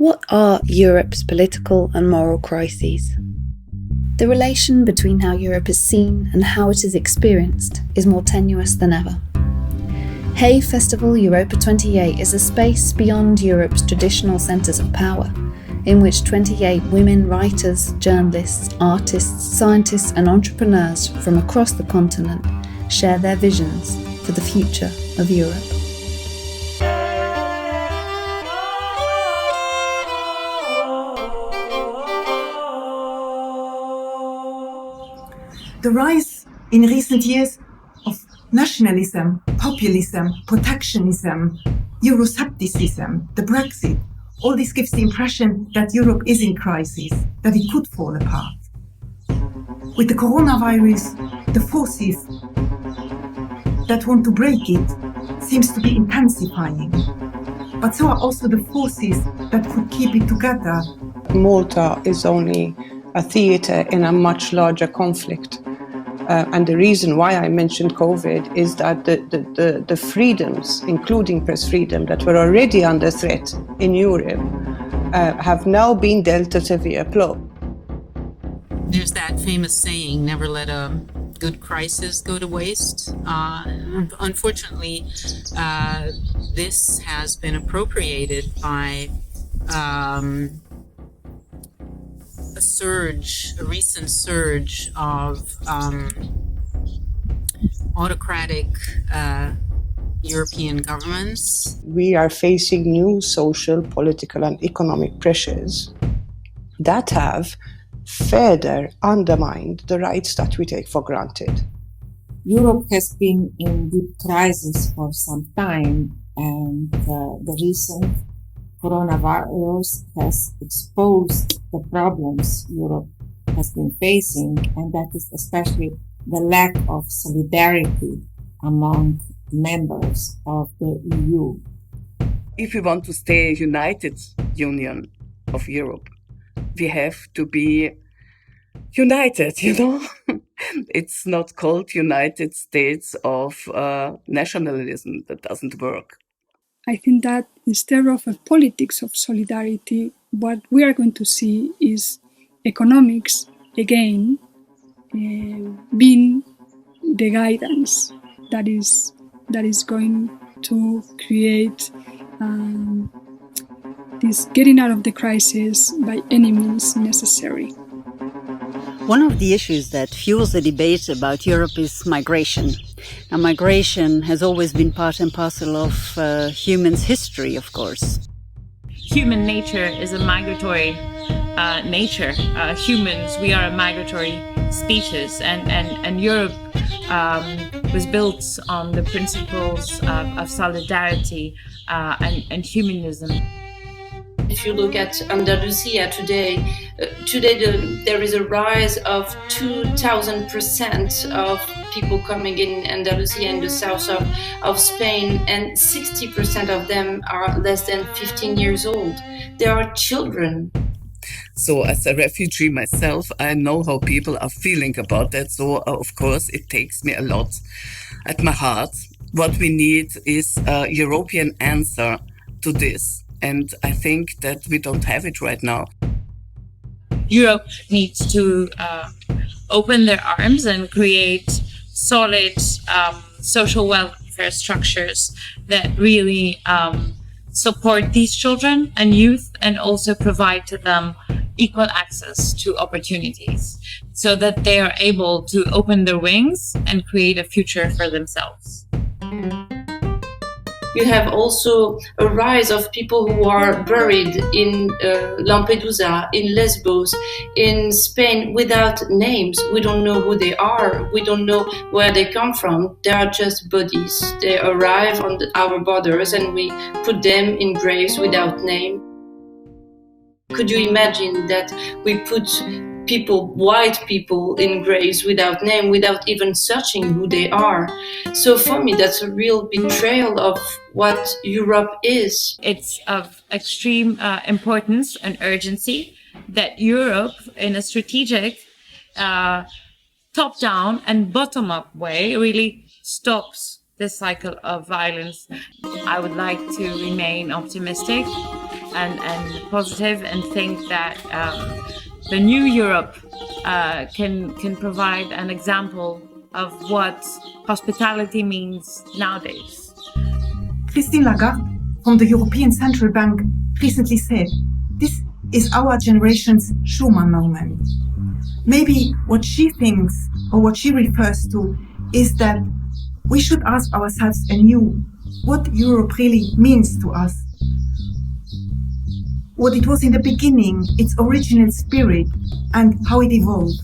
What are Europe's political and moral crises? The relation between how Europe is seen and how it is experienced is more tenuous than ever. Hey Festival Europa28 is a space beyond Europe's traditional centres of power, in which 28 women writers, journalists, artists, scientists and entrepreneurs from across the continent share their visions for the future of Europe. The rise in recent years of nationalism, populism, protectionism, Euroscepticism, the Brexit, all this gives the impression that Europe is in crisis, that it could fall apart. With the coronavirus, the forces that want to break it seems to be intensifying. But so are also the forces that could keep it together. Malta is only a theatre in a much larger conflict. And the reason why I mentioned COVID is that the freedoms, including press freedom, that were already under threat in Europe, have now been dealt a severe blow. There's that famous saying, never let a good crisis go to waste. Unfortunately, this has been appropriated by a recent surge of autocratic European governments. We are facing new social, political and economic pressures that have further undermined the rights that we take for granted. Europe has been in deep crisis for some time, and the recent coronavirus has exposed the problems Europe has been facing, and that is especially the lack of solidarity among members of the EU. If we want to stay a united union of Europe, we have to be united, It's not called United States of nationalism. That doesn't work. I think that instead of a politics of solidarity, what we are going to see is economics again being the guidance that is going to create this getting out of the crisis by any means necessary. One of the issues that fuels the debate about Europe is migration. Now, migration has always been part and parcel of humans' history, of course. Human nature is a migratory nature. Humans, we are a migratory species, and Europe was built on the principles of solidarity and humanism. If you look at Andalusia today there is a rise of 2,000% of people coming in Andalusia in the south of Spain, and 60% of them are less than 15 years old. They are children. So as a refugee myself, I know how people are feeling about that. So of course it takes me a lot at my heart. What we need is a European answer to this. And I think that we don't have it right now. Europe needs to open their arms and create solid social welfare structures that really support these children and youth, and also provide to them equal access to opportunities so that they are able to open their wings and create a future for themselves. You have also a rise of people who are buried in Lampedusa, in Lesbos, in Spain without names. We don't know who they are. We don't know where they come from. They are just bodies. They arrive on our borders and we put them in graves without name. Could you imagine that we put white people in graves without name, without even searching who they are? So for me, that's a real betrayal of what Europe is. It's of extreme importance and urgency that Europe, in a strategic, top-down and bottom-up way, really stops this cycle of violence. I would like to remain optimistic and positive, and think that the new Europe can provide an example of what hospitality means nowadays. Christine Lagarde from the European Central Bank recently said, "This is our generation's Schumann moment." Maybe what she thinks or what she refers to is that we should ask ourselves anew what Europe really means to us. What it was in the beginning, its original spirit, and how it evolved.